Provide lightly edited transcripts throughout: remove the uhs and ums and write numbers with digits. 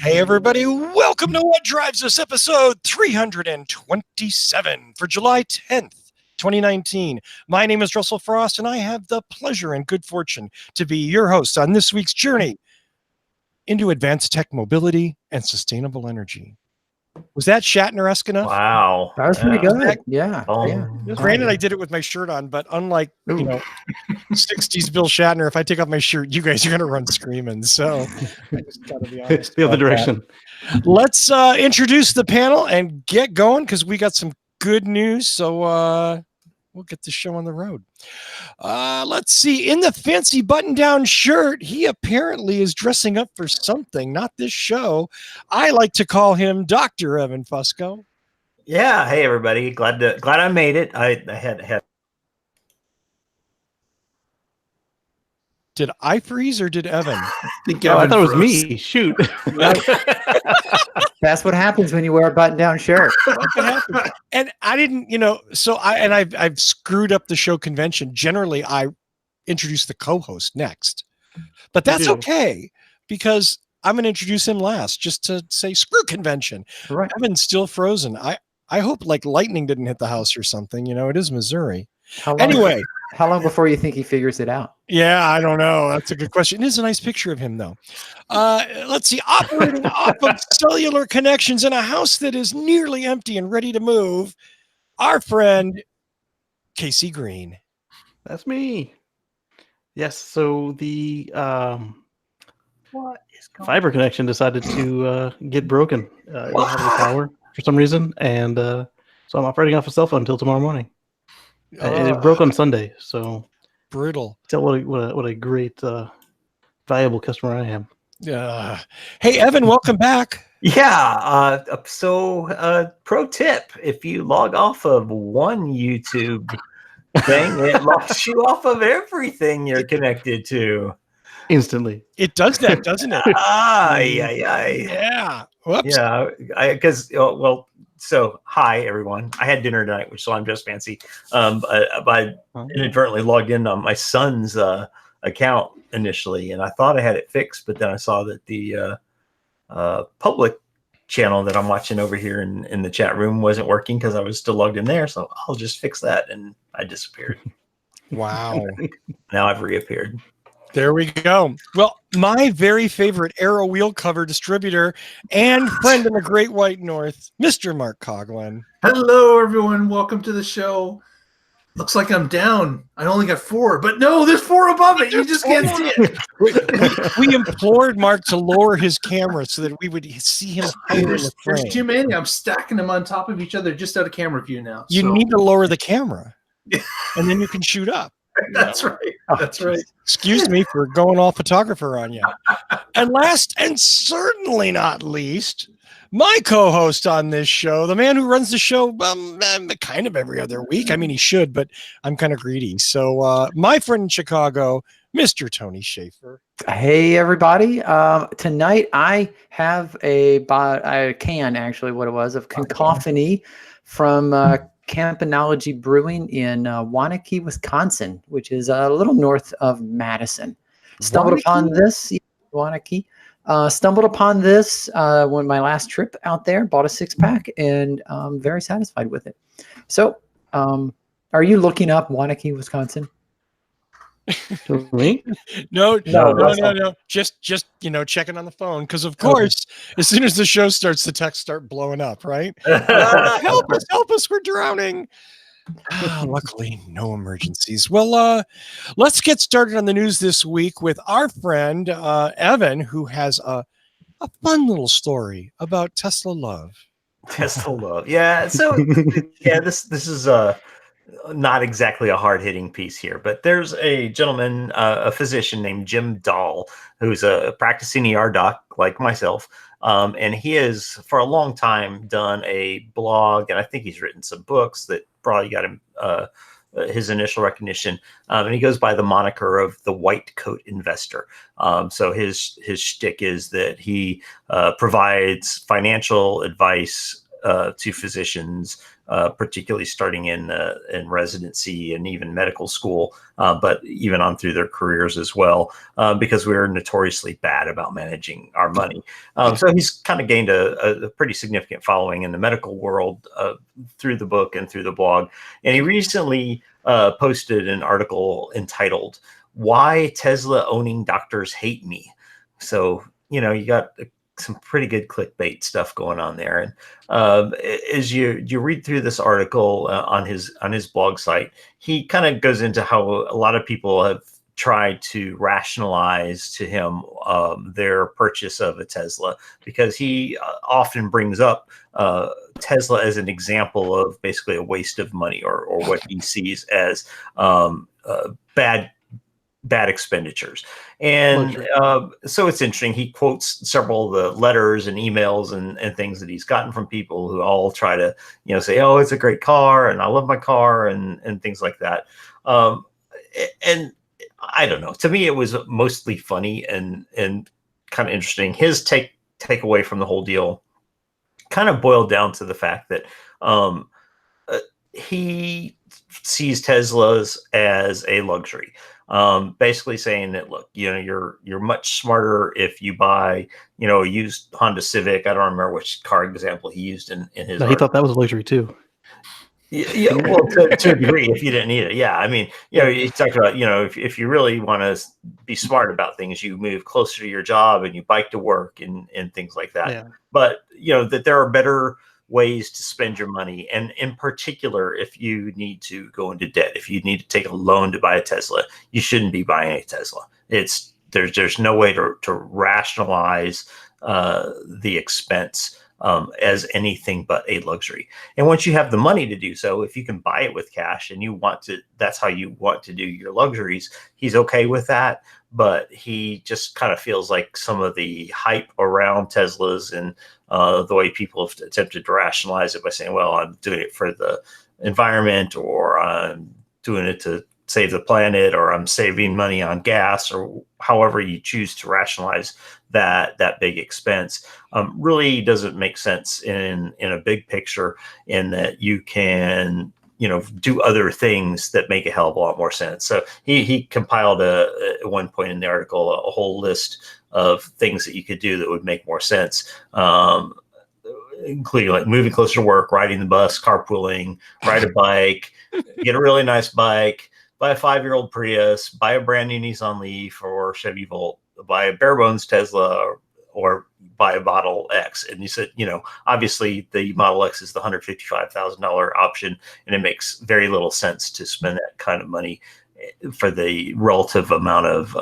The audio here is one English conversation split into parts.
Hey, everybody. Welcome to What Drives Us, episode 327 for July 10th, 2019. My name is Russell Frost, and I have the pleasure and good fortune to be your host on this week's journey into advanced tech mobility and sustainable energy. Was that Shatner-esque enough? Wow. That was pretty good. Yeah. Granted, I did it with my shirt on, but unlike, 60s Bill Shatner, if I take off my shirt, you guys are going to run screaming. So I just got to be honest. The other direction. Let's introduce the panel and get going because we got some good news. So we'll get the show on the road. Let's see. In the fancy button-down shirt, he apparently is dressing up for something, not this show. I like to call him Dr. Evan Fusco. Yeah. Hey, everybody. Glad I made it. I had. Did I freeze or did Evan? I thought it was me. Shoot. That's what happens when you wear a button-down shirt. And I didn't, I've screwed up the show convention. Generally, I introduce the co-host next, but that's okay because I'm going to introduce him last, just to say screw convention. Right. Evan's still frozen. I hope like lightning didn't hit the house or something. It is Missouri. How long before you think he figures it out? Yeah, I don't know. That's a good question. It is a nice picture of him, though. Let's see. Operating off of cellular connections in a house that is nearly empty and ready to move, our friend, Casey Green. That's me. Yes, so the fiber connection decided to get broken. It had the power for some reason, and so I'm operating off a cell phone until tomorrow morning. It broke on Sunday, so brutal. Tell what a great, valuable customer I am. Hey, Evan, welcome back. Yeah. So, pro tip: if you log off of one YouTube thing, it locks you off of everything you're connected to Instantly. It does that, doesn't it? Yeah. Whoops. Yeah. So, hi, everyone. I had dinner tonight, so I'm just fancy. I inadvertently logged in on my son's account initially, and I thought I had it fixed, but then I saw that the public channel that I'm watching over here in the chat room wasn't working because I was still logged in there, so I'll just fix that, and I disappeared. Wow. Now I've reappeared. There we go. Well, my very favorite Arrow wheel cover distributor and friend in the Great White North, Mr. Mark Coughlin. Hello, everyone. Welcome to the show. Looks like I'm down. I only got 4, but no, there's 4 above it. You just can't see it. We implored Mark to lower his camera so that we would see him higher in the frame. There's too many. I'm stacking them on top of each other just out of camera view now. You need to lower the camera, and then you can shoot up. That's right. That's right. Excuse me for going all photographer on you. And last and certainly not least, my co-host on this show, the man who runs the show kind of every other week. I mean, he should, but I'm kind of greedy. So my friend in Chicago, Mr. Tony Schaefer. Hey, everybody. Tonight I have a can, actually, what it was, of Cacophony from Campanology Brewing in Waunakee, Wisconsin, which is a little north of Madison. Stumbled upon this when my last trip out there, bought a 6-pack, and I'm very satisfied with it. So, are you looking up Waunakee, Wisconsin? Me? No. Just checking on the phone because, of course, as soon as the show starts, the texts start blowing up, right? Help us, we're drowning. Luckily, no emergencies. Well, let's get started on the news this week with our friend Evan, who has a fun little story about Tesla love. Tesla love, yeah. So, this is not exactly a hard-hitting piece here, but there's a gentleman, a physician named Jim Dahl, who's a practicing ER doc like myself, and he has for a long time done a blog, and I think he's written some books that probably got him his initial recognition, and he goes by the moniker of the white coat investor. So his shtick is that he provides financial advice to physicians particularly starting in residency and even medical school, but even on through their careers as well, because we were notoriously bad about managing our money. So he's kind of gained a pretty significant following in the medical world through the book and through the blog. And he recently posted an article entitled "Why Tesla Owning Doctors Hate Me." So, you got some pretty good clickbait stuff going on there. And as you read through this article on his blog site, he kind of goes into how a lot of people have tried to rationalize to him their purchase of a Tesla, because he often brings up Tesla as an example of basically a waste of money, or what he sees as bad expenditures. And so it's interesting. He quotes several of the letters and emails and things that he's gotten from people who all try to, say, oh, it's a great car and I love my car and things like that. And I don't know. To me, it was mostly funny and kind of interesting. His takeaway from the whole deal kind of boiled down to the fact that he sees Teslas as a luxury. Basically saying that, look, you're much smarter if you buy, a used Honda Civic. I don't remember which car example he used in his. No, he thought that was a luxury too. Yeah, well, to a degree, if you didn't need it. Yeah, I mean, he talked about, if you really want to be smart about things, you move closer to your job and you bike to work and things like that. Yeah. But, that there are better ways to spend your money. And in particular, if you need to go into debt, if you need to take a loan to buy a Tesla, you shouldn't be buying a Tesla. There's no way to rationalize the expense as anything but a luxury. And once you have the money to do so, if you can buy it with cash and that's how you want to do your luxuries, he's okay with that. But he just kind of feels like some of the hype around Teslas and the way people have attempted to rationalize it by saying, well, I'm doing it for the environment, or I'm doing it to save the planet, or I'm saving money on gas, or however you choose to rationalize that big expense, really doesn't make sense in a big picture, in that you can do other things that make a hell of a lot more sense. So he compiled at one point in the article a whole list of things that you could do that would make more sense, including like moving closer to work, riding the bus, carpooling, ride a bike, get a really nice bike, buy a 5-year-old Prius, buy a brand new Nissan Leaf or Chevy Volt, buy a bare bones Tesla, or buy a Model X. And he said, obviously the Model X is the $155,000 option, and it makes very little sense to spend that kind of money for the relative amount of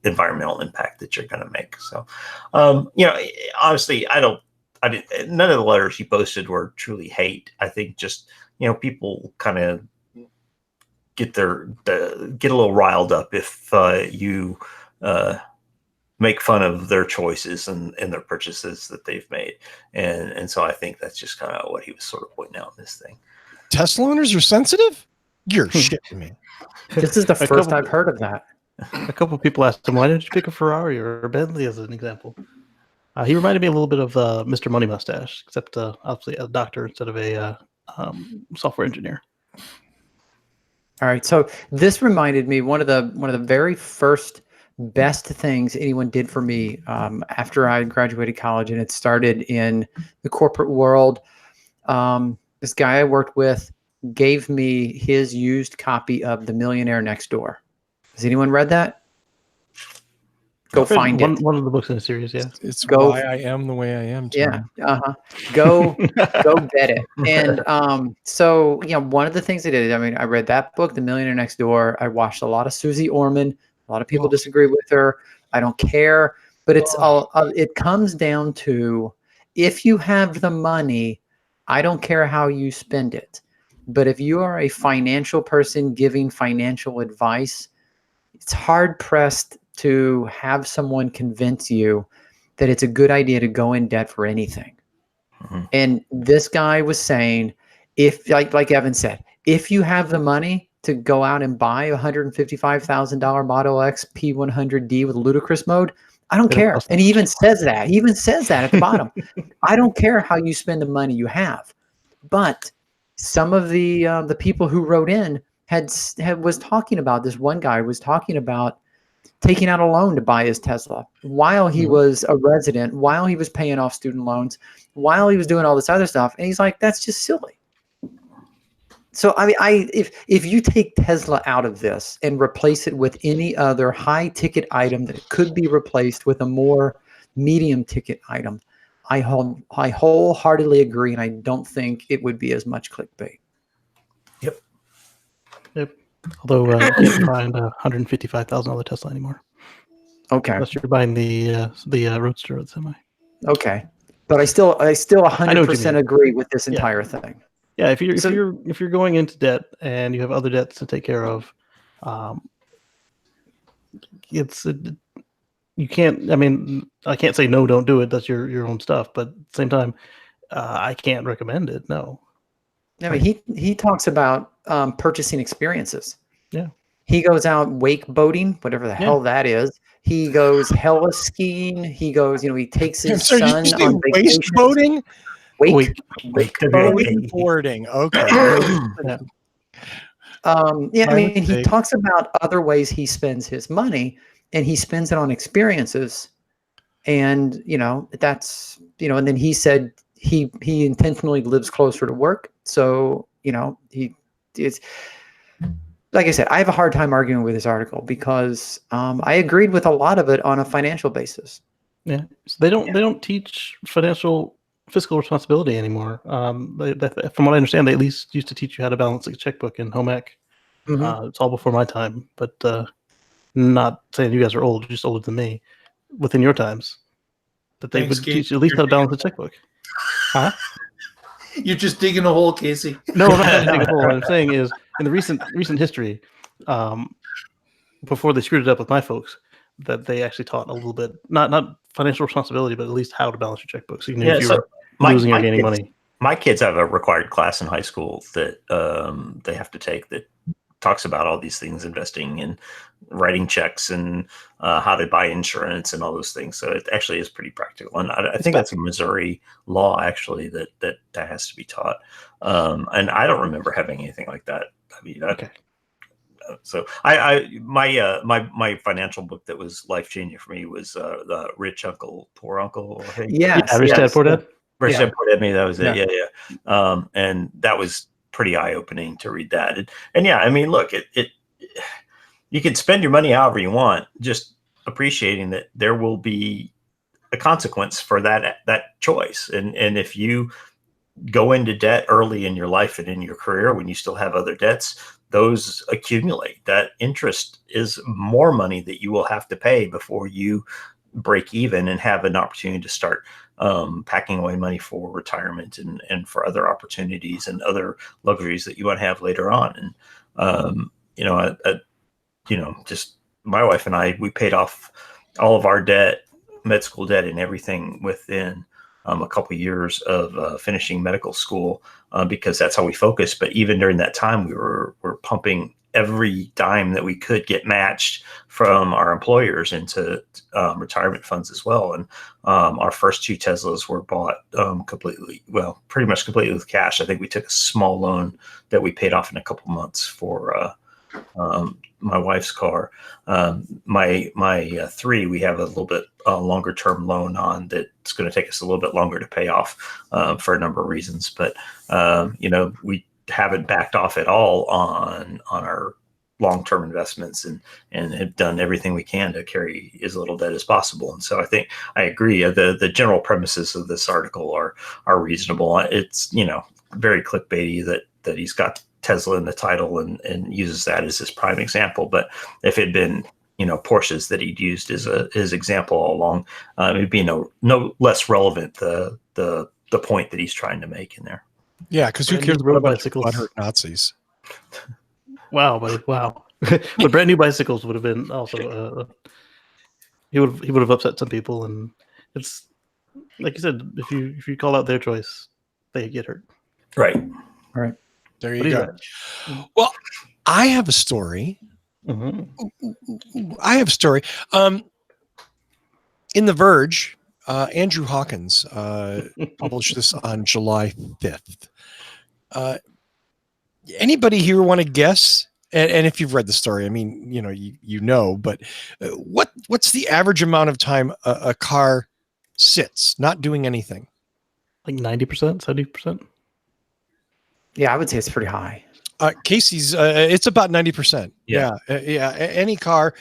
environmental impact that you're going to make. So, honestly, none of the letters he posted were truly hate. I think just, people kind of get a little riled up if you make fun of their choices and their purchases that they've made. And so I think that's just kind of what he was sort of pointing out in this thing. Tesla owners are sensitive? You're shitting me. This is the first I've heard of that. A couple of people asked him, why didn't you pick a Ferrari or a Bentley as an example? He reminded me a little bit of Mr. Money Mustache, except obviously a doctor instead of a software engineer. All right, so this reminded me one of the very first best things anyone did for me after I graduated college, and it started in the corporate world. This guy I worked with gave me his used copy of The Millionaire Next Door. Has anyone read that? Go find it. One of the books in the series, yeah. It's Why I Am the Way I Am. Yeah. Go get it. And so one of the things I did, I read that book, The Millionaire Next Door. I watched a lot of Susie Orman. A lot of people disagree with her. I don't care, but it comes down to, if you have the money, I don't care how you spend it. But if you are a financial person giving financial advice, it's hard pressed to have someone convince you that it's a good idea to go in debt for anything. Mm-hmm. And this guy was saying, if like Evan said, if you have the money to go out and buy a $155,000 Model X P100D with ludicrous mode, I don't care. And he even says that. at the bottom. I don't care how you spend the money you have. But some of the people who wrote in was talking about this. One guy was talking about taking out a loan to buy his Tesla while he was a resident, while he was paying off student loans, while he was doing all this other stuff. And he's like, that's just silly. So I mean, if you take Tesla out of this and replace it with any other high ticket item that could be replaced with a more medium ticket item, I wholeheartedly agree, and I don't think it would be as much clickbait. Yep. Although you can't find a $155,000 Tesla anymore. Okay. Unless you're buying the Roadster or the Semi. Okay. But I still 100% agree with this entire thing. Yeah, if you're going into debt and you have other debts to take care of, you can't. I mean, I can't say no, don't do it. That's your own stuff. But at the same time, I can't recommend it. No. I mean, he talks about purchasing experiences. Yeah. He goes out wake boating, whatever the hell that is. He goes hella skiing. He goes, he takes his son on vacation. Boating. Wakeboarding. Okay. I mean, he talks about other ways he spends his money, and he spends it on experiences. And, that's, and then he said he intentionally lives closer to work. So, it's like I said, I have a hard time arguing with this article because I agreed with a lot of it on a financial basis. Yeah. So they don't teach fiscal responsibility anymore. From what I understand, they at least used to teach you how to balance a checkbook in home ec. It's all before my time, but not saying you guys are old, just older than me. Within your times, that they would teach you at least how to balance a checkbook. Huh? You're just digging a hole, Casey. No, I'm not digging a hole. What I'm saying is, in the recent history, before they screwed it up with my folks, that they actually taught a little bit, not financial responsibility, but at least how to balance your checkbooks. So you knew if you were losing or gaining money. My kids have a required class in high school that they have to take that talks about all these things, investing and writing checks and how to buy insurance and all those things. So it actually is pretty practical. And I think that's a Missouri law, actually, that has to be taught. And I don't remember having anything like that. I mean, okay. So my financial book that was life-changing for me was the Rich Uncle, Poor Uncle. Rich Dad, Poor Dad. Rich Dad, Poor Dad, me. That was it. Yeah. And that was pretty eye-opening to read that. And I mean, look, it you can spend your money however you want, just appreciating that there will be a consequence for that choice. And if you go into debt early in your life and in your career when you still have other debts, those accumulate. That interest is more money that you will have to pay before you break even and have an opportunity to start packing away money for retirement and for other opportunities and other luxuries that you want to have later on. And, just my wife and I, we paid off all of our debt, med school debt and everything within a couple of years of finishing medical school because that's how we focused. But even during that time, we were pumping every dime that we could get matched from our employers into retirement funds as well. And our first two Teslas were bought pretty much completely with cash. I think we took a small loan that we paid off in a couple months for my wife's car. My three, we have a little bit longer term loan on that's going to take us a little bit longer to pay off for a number of reasons. But, we haven't backed off at all on our long-term investments and have done everything we can to carry as little debt as possible. And so I think I agree. The general premises of this article are reasonable. It's, very clickbaity that he's got Tesla in the title and uses that as his prime example. But if it had been, Porsches that he'd used as his example all along, it'd be no less relevant the point that he's trying to make in there. Yeah, because who cares about bicycles? Butthurt Nazis. Wow, buddy! Wow, but brand new bicycles would have been also. He would have upset some people, and it's like you said. If you call out their choice, they get hurt. Right. All right. There you go. Well, I have a story. Mm-hmm. I have a story. In The Verge, Andrew Hawkins published this on July 5th. Anybody here want to guess? And if you've read the story, I mean, you know, but what's the average amount of time a car sits, not doing anything? Like 90%, 70%? Yeah, I would say it's pretty high. Casey's, it's about 90%. Yeah. Any car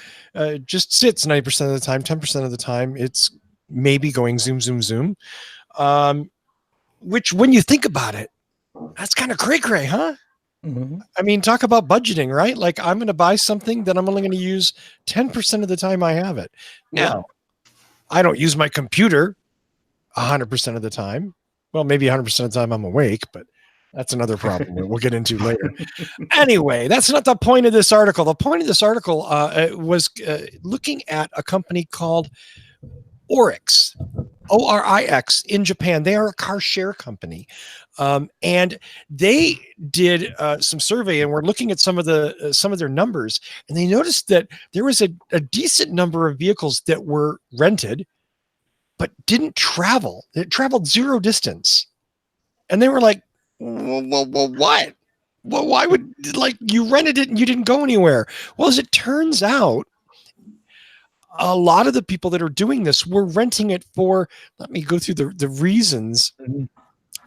just sits 90% of the time, 10% of the time. It's maybe going zoom, zoom, zoom. Which, when you think about it, that's kind of cray-cray, huh? Mm-hmm. I mean, talk about budgeting, right? Like, I'm going to buy something that I'm only going to use 10% of the time I have it. Now, I don't use my computer 100% of the time. Well, maybe 100% of the time I'm awake, but that's another problem we'll get into later. Anyway, that's not the point of this article. The point of this article was looking at a company called Orix, Orix in Japan. They are a car share company. And they did some survey, and we're looking at some of their numbers, and they noticed that there was a decent number of vehicles that were rented, but didn't travel. It traveled zero distance. And they were like, well, what? Well, why would, like, you rented it and you didn't go anywhere? Well, as it turns out, a lot of the people that are doing this were renting it for, let me go through the reasons.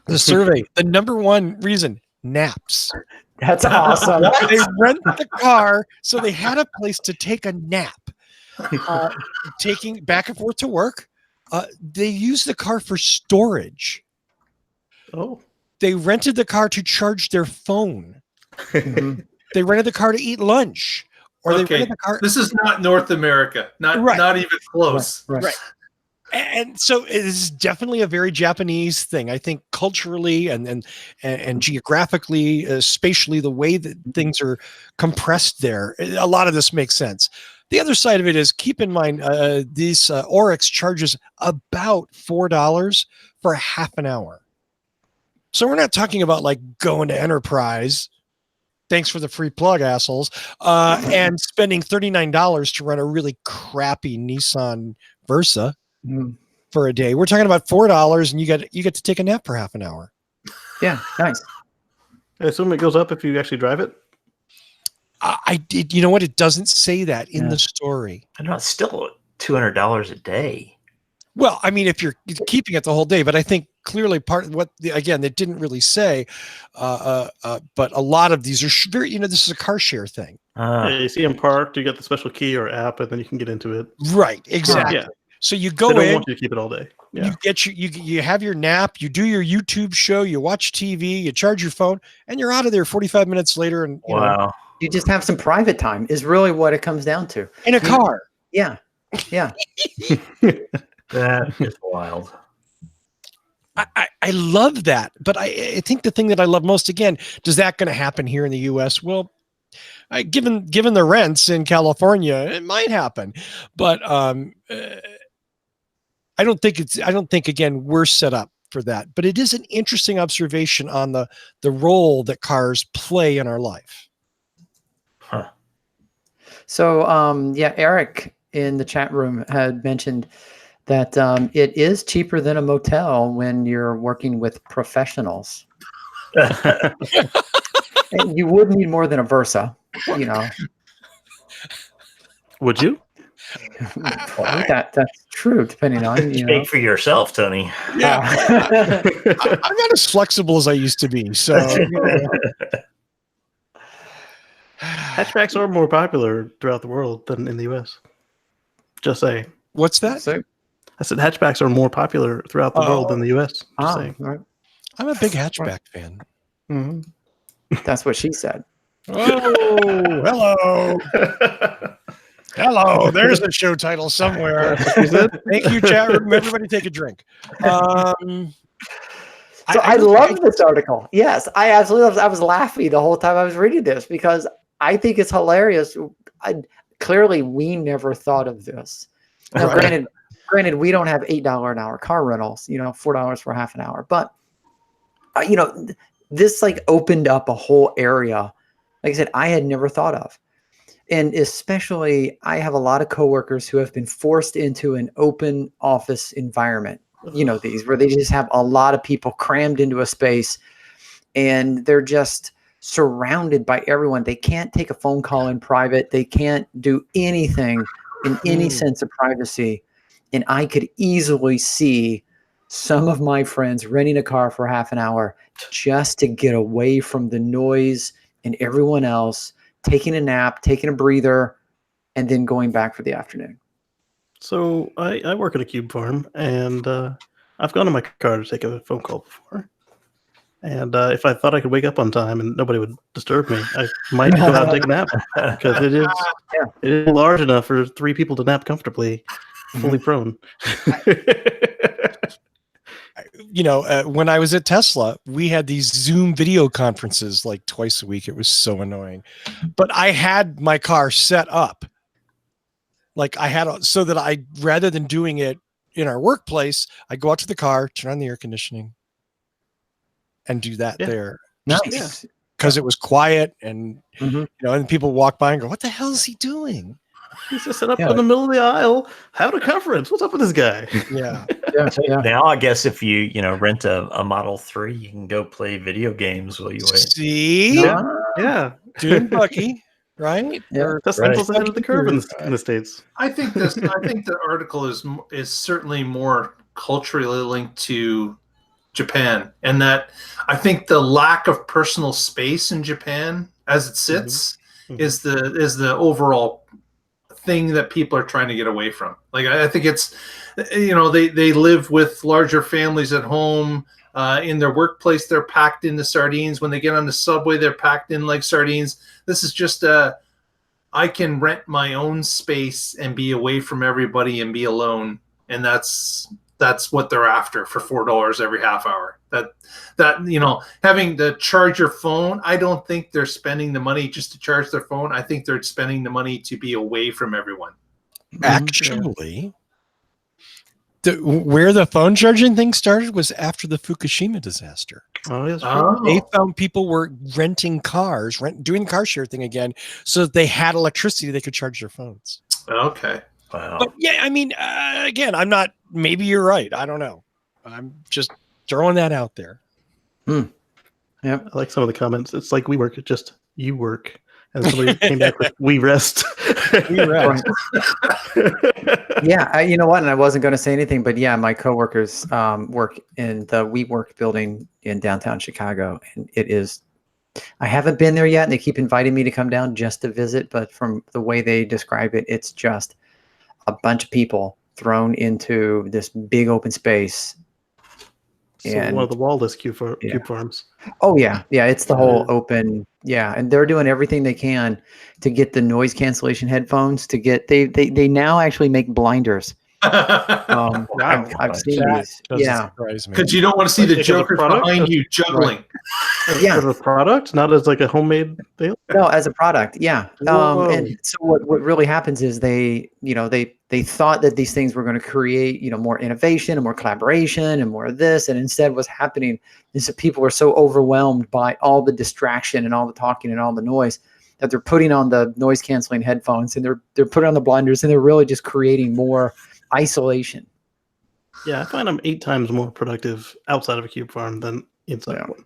The survey, the number one reason, naps. That's awesome. They rent the car, so they had a place to take a nap. Taking back and forth to work. They use the car for storage. Oh. They rented the car to charge their phone. They rented the car to eat lunch. Or they rented the car. This is not North America. Not even close. Right. And so it is definitely a very Japanese thing. I think culturally and geographically, spatially, the way that things are compressed there, a lot of this makes sense. The other side of it is, keep in mind, these Orix charges about $4 for half an hour. So we're not talking about like going to Enterprise. Thanks for the free plug, assholes. And spending $39 to rent a really crappy Nissan Versa for a day. We're talking about $4, and you get to take a nap for half an hour. Yeah, nice. I assume it goes up if you actually drive it. I did. You know what? It doesn't say that in the story. I know it's still $200 a day. Well, I mean, if you're keeping it the whole day, but I think clearly part of what, again, they didn't really say, but a lot of these are very, this is a car share thing. Yeah, you see them parked, you get the special key or app, and then you can get into it. Right. Exactly. Yeah. So you go they don't in, want you to keep it all day. Yeah. you get you have your nap, you do your YouTube show, you watch TV, you charge your phone, and you're out of there 45 minutes later. And you just have some private time is really what it comes down to. In a car. Yeah. Yeah. That is wild. I love that, but I think the thing that I love most, again, does that going to happen here in the U.S.? Well, given the rents in California, it might happen, but I don't think again we're set up for that. But it is an interesting observation on the role that cars play in our life. Huh. So Eric in the chat room had mentioned that it is cheaper than a motel when you're working with professionals. And you would need more than a Versa, Would you? That's true, depending on Speak for yourself, Tony. Yeah, I'm not as flexible as I used to be. So hatchbacks are more popular throughout the world than in the U.S. Just saying. What's that? I said hatchbacks are more popular throughout the world than the U.S. Just saying. Right. I'm a big hatchback fan. Mm-hmm. That's what she said. Oh, hello. Hello. There's a show title somewhere. Thank you, chat room. Everybody take a drink. I love this article. Yes, I absolutely love it. I was laughing the whole time I was reading this because I think it's hilarious. Clearly, we never thought of this. Now, granted, we don't have $8 an hour car rentals, $4 for half an hour. But, this opened up a whole area, like I said, I had never thought of. And especially, I have a lot of coworkers who have been forced into an open office environment, these where they just have a lot of people crammed into a space and they're just surrounded by everyone. They can't take a phone call in private. They can't do anything in any sense of privacy. And I could easily see some of my friends renting a car for half an hour just to get away from the noise and everyone else, taking a nap, taking a breather, and then going back for the afternoon. So I work at a cube farm, and I've gone in my car to take a phone call before. And if I thought I could wake up on time and nobody would disturb me, I might go out and take a nap, because it is large enough for 3 people to nap comfortably, fully prone. When I was at Tesla, we had these Zoom video conferences like twice a week. It was so annoying, but I had my car set up. Like so that rather than doing it in our workplace, I go out to the car, turn on the air conditioning, and do that there. Nice. Because it was quiet, and and people walk by and go, "What the hell is he doing?" He's just set up in the middle of the aisle, having a conference. What's up with this guy? Yeah. Now I guess if you rent a Model 3, you can go play video games while you wait. See, Yeah, doing Bucky, right? Yeah, Tesla's ahead of the curve in the States. I think the article is certainly more culturally linked to Japan, and that I think the lack of personal space in Japan as it sits is the overall thing that people are trying to get away from. Like, I think it's, they live with larger families at home. In their workplace, they're packed into sardines. When they get on the subway, they're packed in like sardines. This is just I can rent my own space and be away from everybody and be alone. And that's what they're after for $4 every half hour. That having to charge your phone, I don't think they're spending the money just to charge their phone. I think they're spending the money to be away from everyone. Actually, where the phone charging thing started was after the Fukushima disaster. Oh, yes. They found people were renting cars, doing the car share thing again, so that they had electricity, they could charge their phones. Okay. Wow. But yeah, I mean, again, I'm not. Maybe you're right. I don't know. I'm just throwing that out there. Yeah, I like some of the comments. It's like we work, just you work, and somebody came back with "we rest." We rest. Yeah, you know what? And I wasn't going to say anything, but yeah, my coworkers work in the WeWork building in downtown Chicago, and it is. I haven't been there yet, and they keep inviting me to come down just to visit. But from the way they describe it, it's just a bunch of people thrown into this big open space. So one of the Wallace cube farms. Oh yeah, it's the whole open. Yeah, and they're doing everything they can to get the noise cancellation headphones. To get they now actually make blinders. Wow. I've seen these. Yeah, because you don't want to see the Joker behind you juggling. Yeah, as a product, not as like a homemade thing. No, as a product. Yeah. And so what really happens is they thought that these things were going to create more innovation and more collaboration and more of this, and instead what's happening is that people are so overwhelmed by all the distraction and all the talking and all the noise that they're putting on the noise canceling headphones and they're putting on the blinders, and they're really just creating more isolation. Yeah, I find I'm 8 times more productive outside of a cube farm than inside one.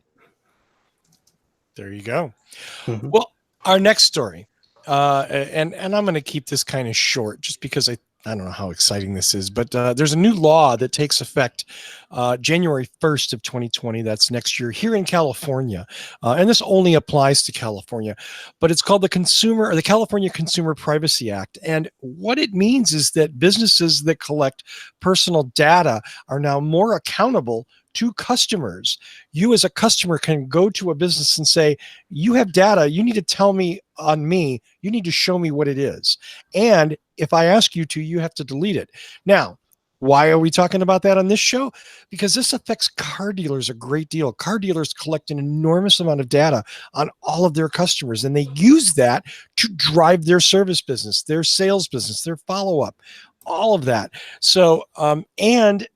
There you go. Well, our next story, and I'm going to keep this kind of short just because I don't know how exciting this is, but there's a new law that takes effect January 1st of 2020. That's next year here in California. And this only applies to California, but it's called the California Consumer Privacy Act. And what it means is that businesses that collect personal data are now more accountable to customers. You as a customer can go to a business and say, you have data, you need to tell me on me, you need to show me what it is. And if I ask you to, you have to delete it. Now, why are we talking about that on this show? Because this affects car dealers a great deal. Car dealers collect an enormous amount of data on all of their customers, and they use that to drive their service business, their sales business, their follow-up, all of that. So, and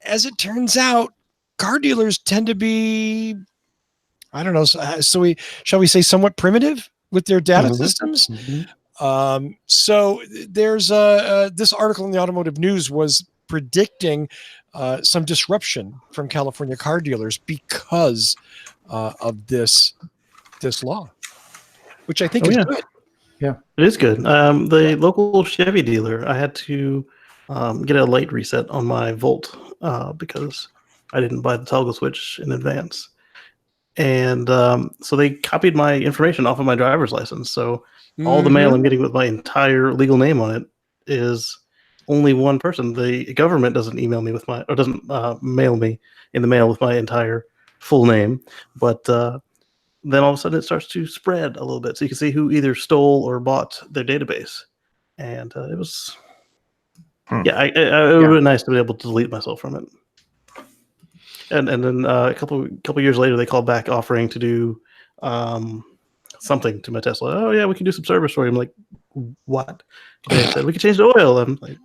as it turns out, car dealers tend to be, I don't know, shall we say somewhat primitive with their data systems? So there's this article in the Automotive News was predicting some disruption from California car dealers because of this this law, which I think is good. Yeah, it is good. The local Chevy dealer, I had to get a light reset on my Volt because I didn't buy the toggle switch in advance. And so they copied my information off of my driver's license. So all the mail I'm getting with my entire legal name on it is only one person. The government doesn't email me with my, or doesn't mail me in the mail with my entire full name. But then all of a sudden it starts to spread a little bit. So you can see who either stole or bought their database. And it was, it would have been nice to be able to delete myself from it. And then a couple years later, they called back offering to do something to my Tesla. Oh yeah, we can do some service for you. I'm like, what? They said we could change the oil. I'm like,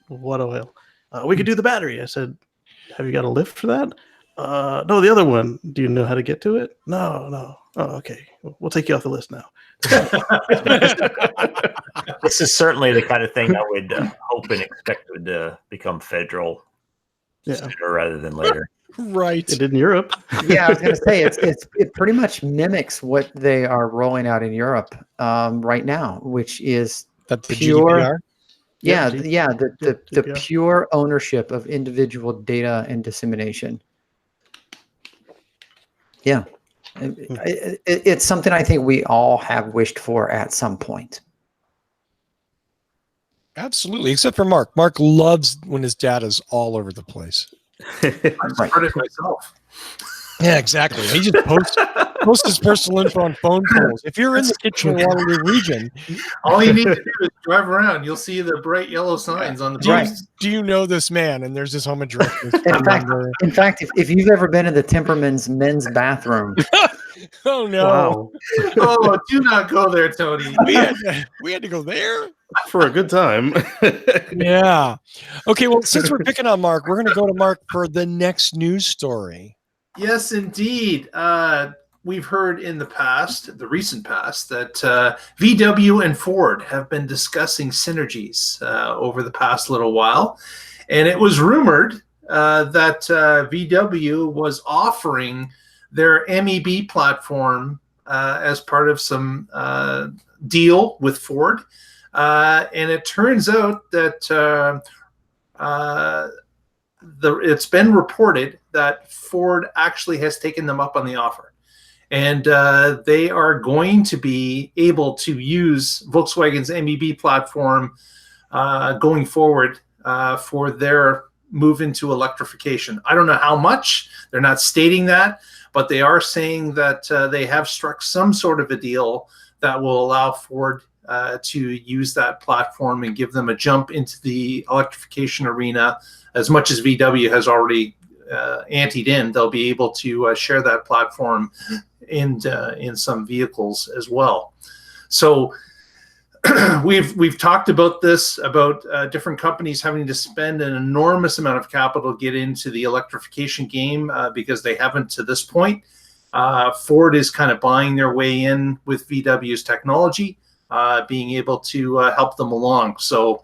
what oil? We could do the battery. I said, have you got a lift for that? No, the other one. Do you know how to get to it? No. Oh, okay. We'll take you off the list now. This is certainly the kind of thing I would hope and expect would become federal sooner rather than later. Right. It did in Europe. Yeah, I was going to say it pretty much mimics what they are rolling out in Europe right now, which is that the pure. GDPR? The pure ownership of individual data and dissemination. Yeah, it's something I think we all have wished for at some point. Absolutely, except for Mark. Mark loves when his data's all over the place. I heard it myself. Yeah, exactly. He just posts his personal info on phone poles. If you're in the Kitchener-Waterloo region, all you need to do is drive around. You'll see the bright yellow signs on the posts. Do you know this man? And there's his home address. In fact, if you've ever been in the Timperman's men's bathroom. Oh no! Wow. Oh, do not go there, Tony. We had to go there for a good time. Yeah. Okay. Well, since we're picking on Mark, we're going to go to Mark for the next news story. Yes, indeed. We've heard in the recent past, that VW and Ford have been discussing synergies over the past little while. And it was rumored that VW was offering their MEB platform as part of some deal with Ford. And it turns out that it's been reported that Ford actually has taken them up on the offer. And they are going to be able to use Volkswagen's MEB platform going forward for their move into electrification. I don't know how much. They're not stating that, but they are saying that they have struck some sort of a deal that will allow Ford to use that platform and give them a jump into the electrification arena. As much as VW has already anteed in, they'll be able to share that platform in some vehicles as well. So we've talked about this, about different companies having to spend an enormous amount of capital to get into the electrification game because they haven't to this point. Ford is kind of buying their way in with VW's technology, being able to help them along. So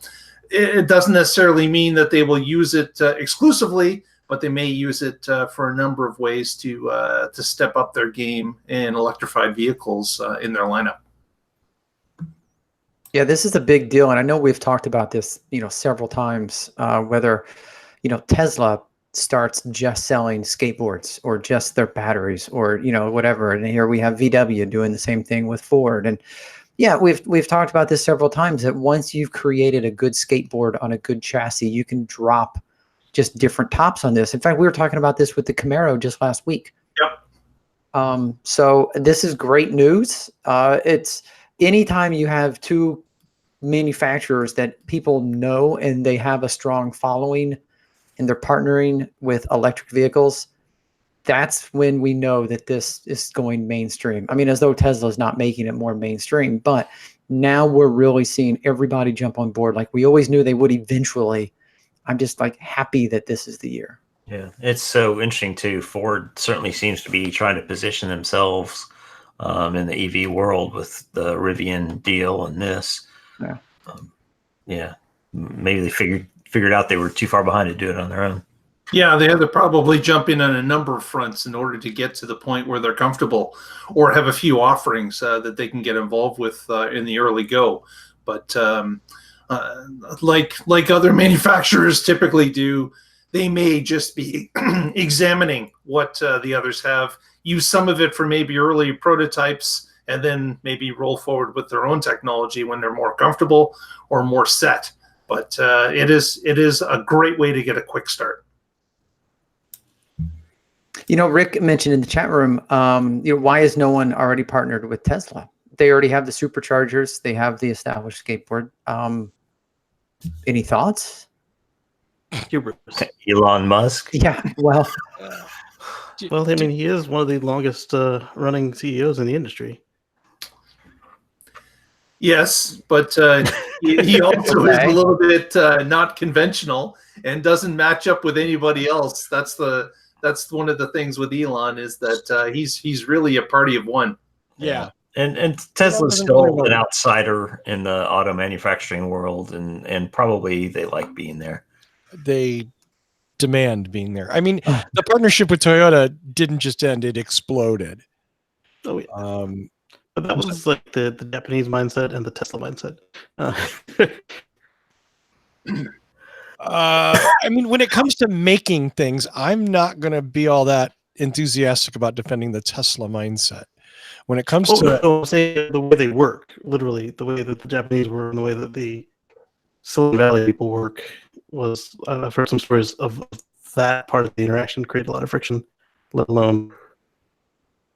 it doesn't necessarily mean that they will use it exclusively, but they may use it for a number of ways to step up their game in electrified vehicles in their lineup. Yeah, this is a big deal, and I know we've talked about this, several times. Whether, Tesla starts just selling skateboards or just their batteries or whatever, and here we have VW doing the same thing with Ford. And yeah, we've talked about this several times, that once you've created a good skateboard on a good chassis, you can drop just different tops on this. In fact, we were talking about this with the Camaro just last week. Yep. So this is great news. It's anytime you have two manufacturers that people know and they have a strong following and they're partnering with electric vehicles, that's when we know that this is going mainstream. I mean, as though Tesla's not making it more mainstream, but now we're really seeing everybody jump on board like we always knew they would eventually. I'm just happy that this is the year. Yeah, it's so interesting too. Ford certainly seems to be trying to position themselves in the EV world with the Rivian deal and this. Yeah. Maybe they figured out they were too far behind to do it on their own. Yeah, they have to probably jump in on a number of fronts in order to get to the point where they're comfortable, or have a few offerings that they can get involved with in the early go. But like other manufacturers typically do, they may just be examining what the others have, use some of it for maybe early prototypes, and then maybe roll forward with their own technology when they're more comfortable or more set. But it is a great way to get a quick start. You know, Rick mentioned in the chat room, you know, why is no one already partnered with Tesla? They already have the superchargers. They have the established skateboard. Any thoughts? Elon Musk. Yeah, well, Well, I mean, he is one of the longest running CEOs in the industry. Yes, but he also is a little bit not conventional and doesn't match up with anybody else. That's one of the things with Elon, is that he's really a party of one. Yeah. And Tesla's still an outsider in the auto manufacturing world, and probably they like being there. They demand being there. I mean, the partnership with Toyota didn't just end; it exploded. Oh, yeah. But that was like the Japanese mindset and the Tesla mindset. I mean, when it comes to making things, I'm not going to be all that enthusiastic about defending the Tesla mindset. When it comes to say the way they work, literally the way that the Japanese work and the way that the Silicon Valley people work was, I've heard some stories of that part of the interaction created a lot of friction, let alone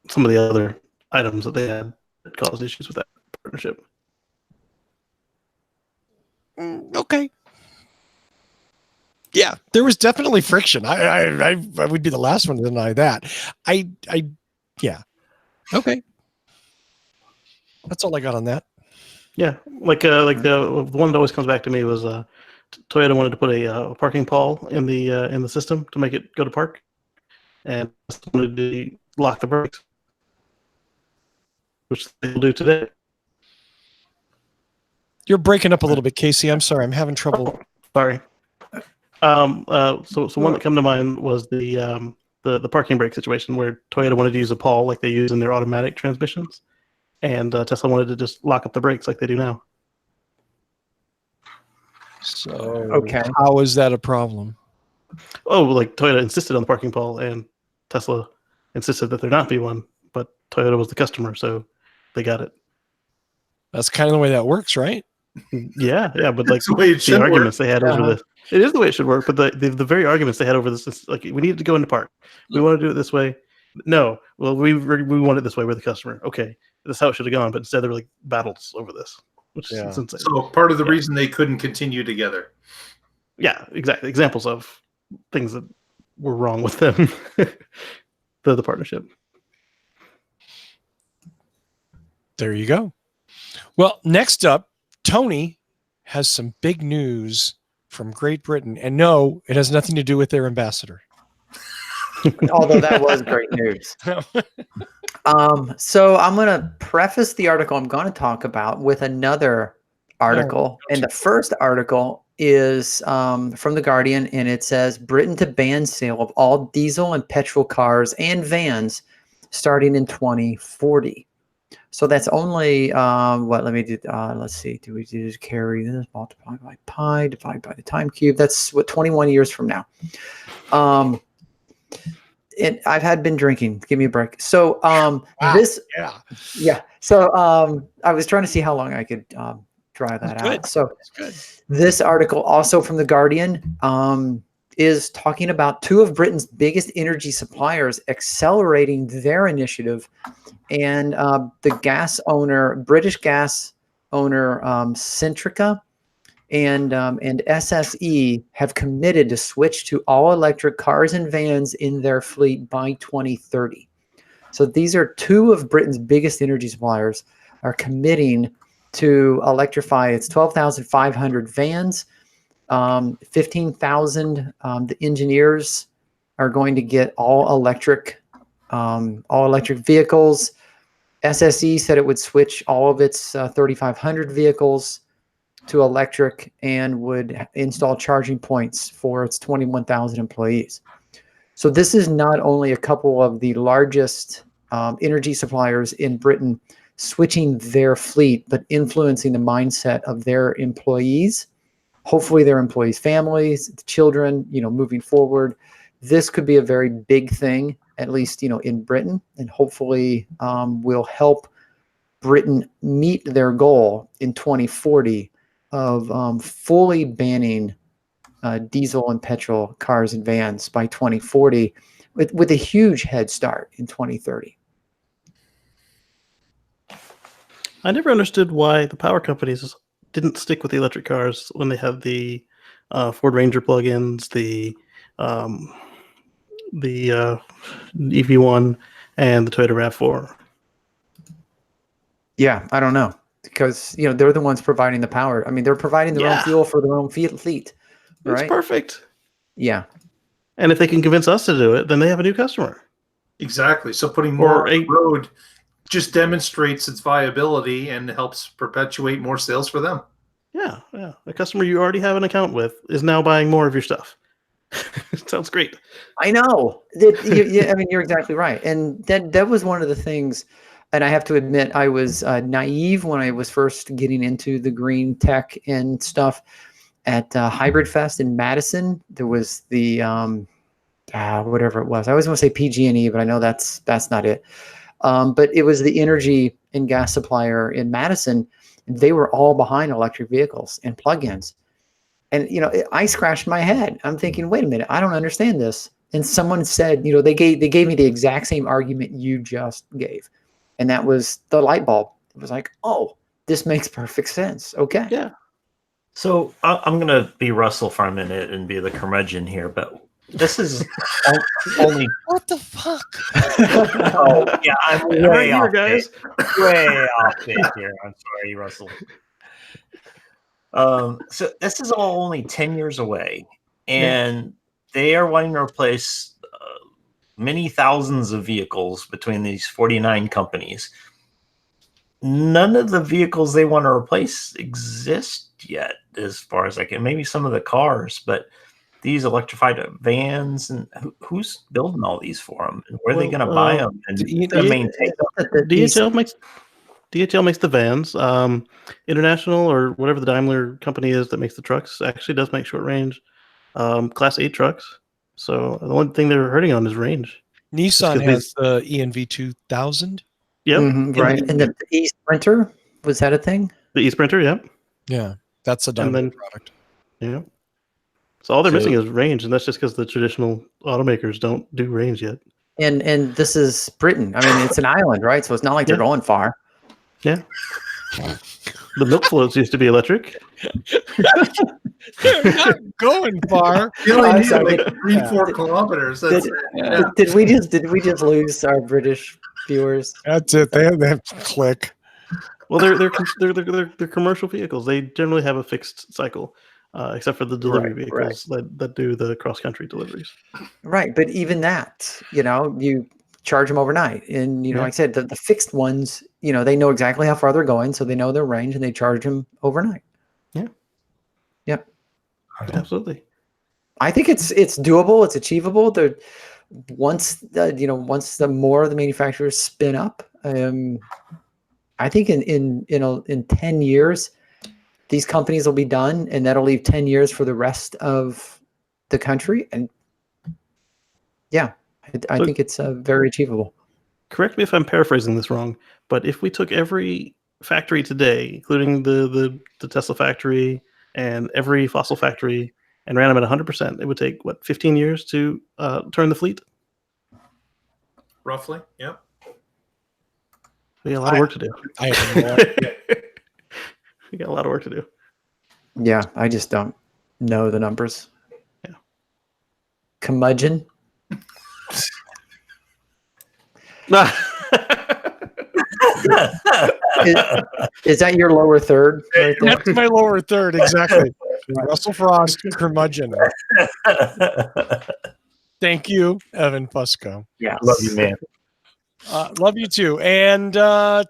some of the other items that they had that caused issues with that partnership. Okay. Yeah, there was definitely friction. I would be the last one to deny that. Yeah. Okay. That's all I got on that. Yeah, like the one that always comes back to me was Toyota wanted to put a parking pall in the system to make it go to park, and wanted to lock the brakes, which they'll do today. You're breaking up a little bit, Casey. I'm sorry. I'm having trouble. Sorry. So one that come to mind was the parking brake situation where Toyota wanted to use a pall like they use in their automatic transmissions, and Tesla wanted to just lock up the brakes like they do now. So okay, how is that a problem? Oh, like Toyota insisted on the parking pall, and Tesla insisted that there not be one, but Toyota was the customer, so they got it. That's kind of the way that works, right? Yeah, but like the arguments they had over this. It is the way it should work, but the very arguments they had over this is like, we need to go into park. We want to do it this way. No, well, we want it this way. We're the customer. Okay, that's how it should have gone. But instead, there were like battles over this, which is insane. So part of the reason they couldn't continue together. Yeah, exactly. Examples of things that were wrong with them, the partnership. There you go. Well, next up, Tony has some big news from Great Britain. And no, it has nothing to do with their ambassador. Although that was great news. So I'm going to preface the article I'm going to talk about with another article. And the first article is from The Guardian, and it says, Britain to ban sale of all diesel and petrol cars and vans starting in 2040. So that's only, what, let me do, let's see, do we just carry this, multiply by pi, divide by the time cube? That's what, 21 years from now. I've been drinking, give me a break. So wow. So I was trying to see how long I could dry that out. So this article also from The Guardian is talking about two of Britain's biggest energy suppliers accelerating their initiative. And the British gas owner, Centrica and SSE have committed to switch to all electric cars and vans in their fleet by 2030. So these are two of Britain's biggest energy suppliers are committing to electrify its 12,500 vans, 15,000. The engineers are going to get all electric vehicles. SSE said it would switch all of its 3,500 vehicles. to electric and would install charging points for its 21,000 employees. So this is not only a couple of the largest energy suppliers in Britain switching their fleet, but influencing the mindset of their employees, hopefully their employees' families, children, moving forward. This could be a very big thing, at least, in Britain, and hopefully will help Britain meet their goal in 2040 of fully banning diesel and petrol cars and vans by 2040, with a huge head start in 2030. I never understood why the power companies didn't stick with the electric cars when they had the Ford Ranger plugins, the EV1, and the Toyota RAV4. Yeah, I don't know, because they're the ones providing the power. I mean, they're providing their own fuel for their own fleet. Right? It's perfect. Yeah. And if they can convince us to do it, then they have a new customer. Exactly. So putting more on the road just demonstrates its viability and helps perpetuate more sales for them. Yeah. A customer you already have an account with is now buying more of your stuff. Sounds great. I know. I mean, you're exactly right. And that was one of the things, and I have to admit, I was naive when I was first getting into the green tech and stuff. At Hybrid Fest in Madison, there was the whatever it was. I always want to say PG&E, but I know that's not it. But it was the energy and gas supplier in Madison. They were all behind electric vehicles and plug-ins. And I scratched my head. I'm thinking, wait a minute, I don't understand this. And someone said, they gave me the exact same argument you just gave, and that was the light bulb. It was like, oh, this makes perfect sense. Okay. Yeah. So I'm going to be Russell for a minute and be the curmudgeon here, but this is only... What the fuck? Oh, yeah, I'm way off guys. Way off base here. I'm sorry, Russell. So this is all only 10 years away, and they are wanting to replace many thousands of vehicles between these 49 companies. None of the vehicles they want to replace exist yet, as far as I can. Maybe some of the cars, but these electrified vans, and who's building all these for them, and where are they going to buy them and maintain them? DHL makes the vans. International, or whatever the Daimler company is that makes the trucks, actually does make short range Class 8 trucks. So the only thing they're hurting on is range. Nissan has the ENV 2000. Yep. Mm-hmm, right. And the e-Sprinter, was that a thing? The e-Sprinter, yep. Yeah, that's a Daimler product. Yeah. So all they're missing is range, and that's just because the traditional automakers don't do range yet. And this is Britain. I mean, it's an island, right? So it's not like they're going far. Yeah. The milk floats used to be electric. They're not going far. You only need like 3-4 kilometers. Did we just lose our British viewers? That's it. They have to click. Well, they're commercial vehicles. They generally have a fixed cycle, except for the delivery vehicles that do the cross country deliveries. Right, but even that, you charge them overnight, and like I said, the fixed ones, they know exactly how far they're going, so they know their range, and they charge them overnight. Yeah. Yep. Absolutely. I think it's doable. It's achievable. Once the more of the manufacturers spin up, I think in 10 years, these companies will be done, and that'll leave 10 years for the rest of the country. And I think it's very achievable. Correct me if I'm paraphrasing this wrong, but if we took every factory today, including the Tesla factory and every fossil factory, and ran them at 100%, it would take 15 years to turn the fleet? Roughly, yep. We got a lot of work to do. I have no idea. We got a lot of work to do. Yeah, I just don't know the numbers. Yeah. Curmudgeon. Is that your lower third right there? That's my lower third, exactly. Russell Frost, curmudgeon. Thank you, Evan Fusco. Yeah, love you, man. Love you too. And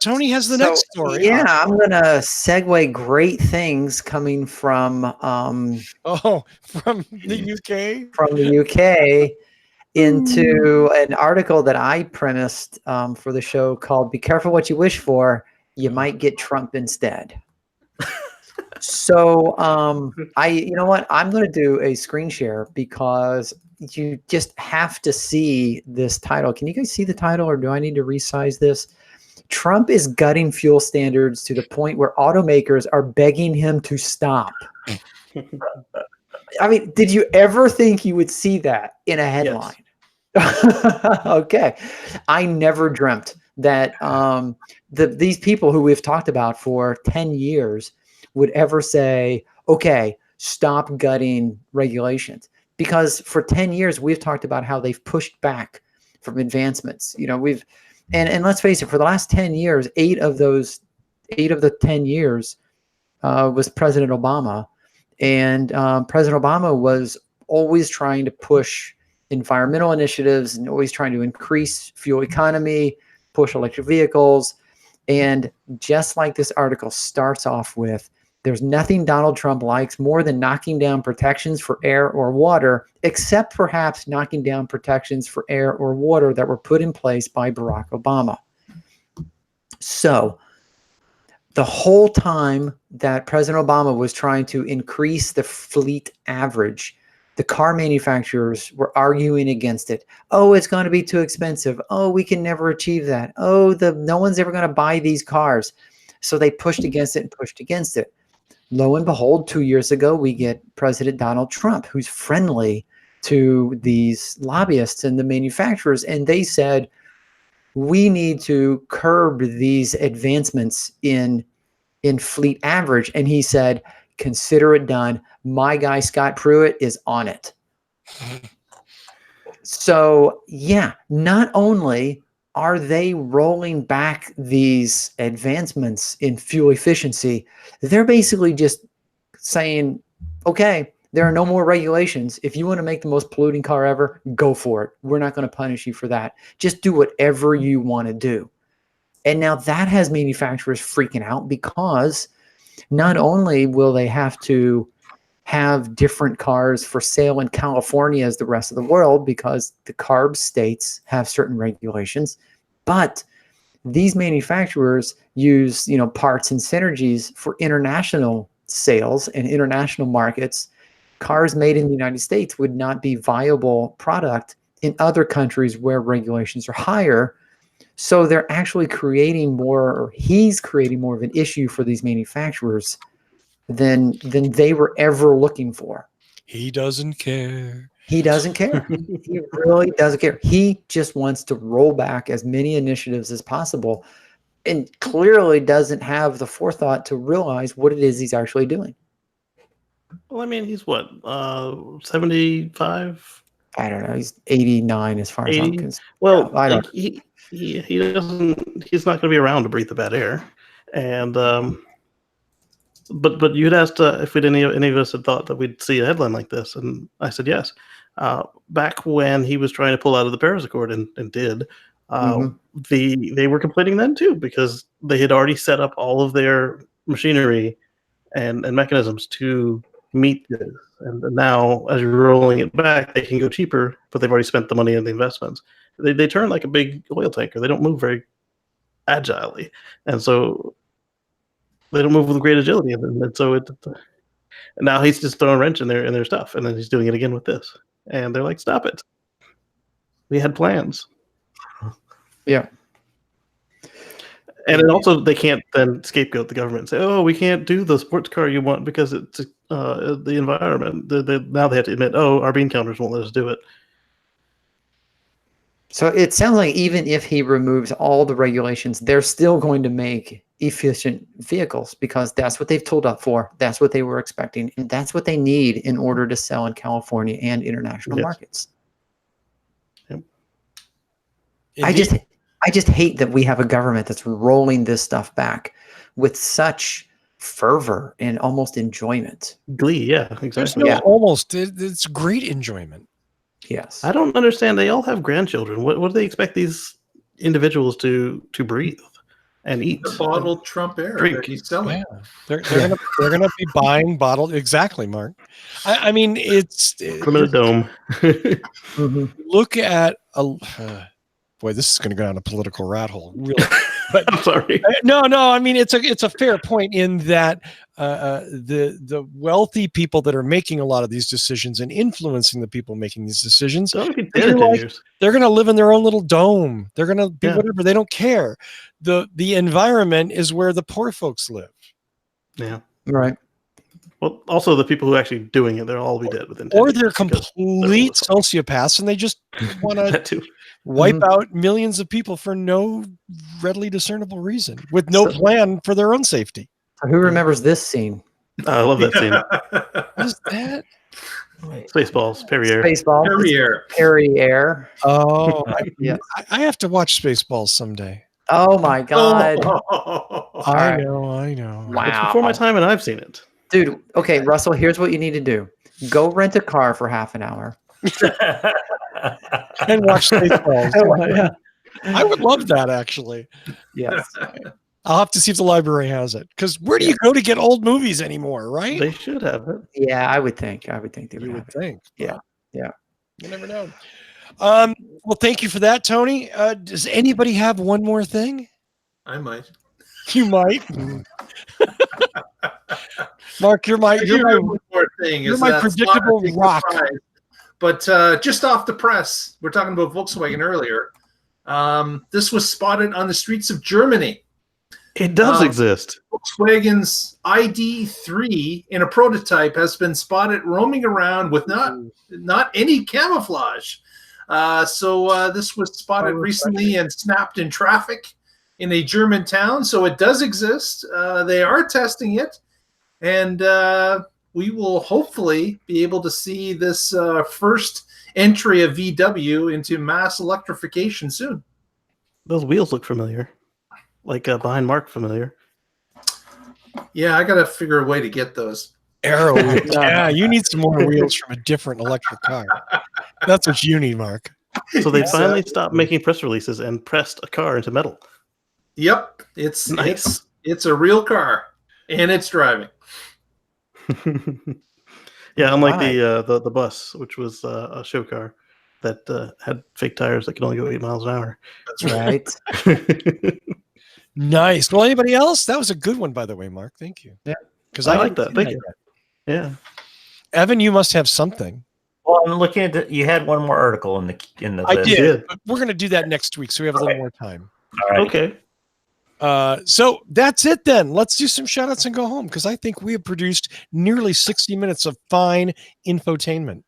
Tony has the next story. Yeah, I'm gonna segue great things coming from from the UK. From the UK into an article that I premised for the show called "Be Careful What You Wish For. You might get Trump instead." So you know what? I'm going to do a screen share because you just have to see this title. Can you guys see the title, or do I need to resize this? Trump is gutting fuel standards to the point where automakers are begging him to stop. I mean, did you ever think you would see that in a headline? Yes. Okay. I never dreamt that these people who we've talked about for 10 years would ever say, okay, stop gutting regulations. Because for 10 years, we've talked about how they've pushed back from advancements. You know, and let's face it, for the last 10 years, 8 of the 10 years was President Obama. And President Obama was always trying to push environmental initiatives and always trying to increase fuel economy, push electric vehicles. And just like this article starts off with, there's nothing Donald Trump likes more than knocking down protections for air or water, except perhaps knocking down protections for air or water that were put in place by Barack Obama. So the whole time that President Obama was trying to increase the fleet average, the car manufacturers were arguing against it. Oh, it's going to be too expensive. Oh, we can never achieve that. Oh, no one's ever going to buy these cars. So they pushed against it and pushed against it. Lo and behold, 2 years ago, we get President Donald Trump, who's friendly to these lobbyists and the manufacturers. And they said, we need to curb these advancements in fleet average. And he said, consider it done. My guy, Scott Pruitt, is on it. So, yeah, not only are they rolling back these advancements in fuel efficiency, they're basically just saying, okay, there are no more regulations. If you want to make the most polluting car ever, go for it. We're not going to punish you for that. Just do whatever you want to do. And now that has manufacturers freaking out, because not only will they have to have different cars for sale in California as the rest of the world, because the CARB states have certain regulations, but these manufacturers use, parts and synergies for international sales and international markets. Cars made in the United States would not be viable product in other countries where regulations are higher. So they're actually creating more, or he's creating more of an issue for these manufacturers than they were ever looking for. He doesn't care. He doesn't care. He really doesn't care. He just wants to roll back as many initiatives as possible, and clearly doesn't have the forethought to realize what it is he's actually doing. Well, I mean, he's what, 75? I don't know. He's 89 as far 80? as I'm concerned. Well, I don't. He doesn't. He's not going to be around to breathe the bad air, and but you'd asked if any of us had thought that we'd see a headline like this, and I said yes. Back when he was trying to pull out of the Paris Accord and did, they were complaining then too, because they had already set up all of their machinery and mechanisms to meet this, and now as you're rolling it back, they can go cheaper, but they've already spent the money and the investments. They turn like a big oil tanker. They don't move very agilely, and so they don't move with great agility. And so now he's just throwing a wrench in their stuff, and then he's doing it again with this. And they're like, "Stop it! We had plans." Yeah. And then also they can't then scapegoat the government and say, "Oh, we can't do the sports car you want because it's the environment." Now they have to admit, "Oh, our bean counters won't let us do it." So it sounds like even if he removes all the regulations, they're still going to make efficient vehicles, because that's what they've told up for. That's what they were expecting. And that's what they need in order to sell in California and international markets. Yep. I just hate that we have a government that's rolling this stuff back with such fervor and almost enjoyment. Glee, yeah, exactly. There's no almost. It's great enjoyment. Yes. I don't understand. They all have grandchildren. What do they expect these individuals to breathe and eat. The bottled Trump air Drink. that he's selling. Yeah, they're gonna be buying bottled. Exactly, Mark. I mean, Limited dome. Look at boy, this is going to go down a political rat hole, really. But I'm sorry. No. I mean, it's a fair point in that the wealthy people that are making a lot of these decisions and influencing the people making these decisions, Don't be dead in 10 years. they're going to live in their own little dome. They're going to be whatever. They don't care. The environment is where the poor folks live. Yeah. Right. Well, also the people who are actually doing it, they'll all be dead within 10 Or years they're because complete sociopaths and they just want that to too. wipe out millions of people for no readily discernible reason, with no plan for their own safety. Who remembers this scene? I love that scene. What is that? Spaceballs, Perrier. Spaceball. Perrier. Oh, Yes. I have to watch Spaceballs someday. Oh my God. I know. Wow. It's before my time, and I've seen it. Dude, okay, Russell, here's what you need to do. Go rent a car for half an hour. And watch Spaceballs. I would love that, actually. Yes. I'll have to see if the library has it. Because where do you go to get old movies anymore, right? They should have it. Yeah, I would think they would You have would it. think. Yeah. Yeah. You never know. Well, thank you for that, Tony. Does anybody have one more thing? I might. You might. Mark, you're my one more thing. you're Is my that predictable Big rock. surprise. But just off the press, we're talking about Volkswagen earlier. This was spotted on the streets of Germany. It does exist. Volkswagen's ID3 in a prototype has been spotted roaming around with not any camouflage. So this was spotted recently and snapped in traffic in a German town. So it does exist. They are testing it. And we will hopefully be able to see this first entry of VW into mass electrification soon. Those wheels look familiar. Like behind Mark familiar. Yeah, I got to figure a way to get those. Aero wheels. Yeah, you need some more wheels from a different electric car. That's what you need, Mark. So they finally stopped making press releases and pressed a car into metal. Yep, it's Nice. it's a real car, and it's driving. Yeah, unlike the bus, which was a show car that had fake tires that could only go 8 miles an hour. That's right. Nice. Well, anybody else? That was a good one, by the way, Mark. Thank you. Yeah. Because I like that. Thank you. Yeah. Evan, you must have something. Well, I'm looking at you had one more article in the I list. did. But we're going to do that next week, so we have a little more time. All right. Okay. So that's it then. Let's do some shout outs and go home, because I think we have produced nearly 60 minutes of fine infotainment.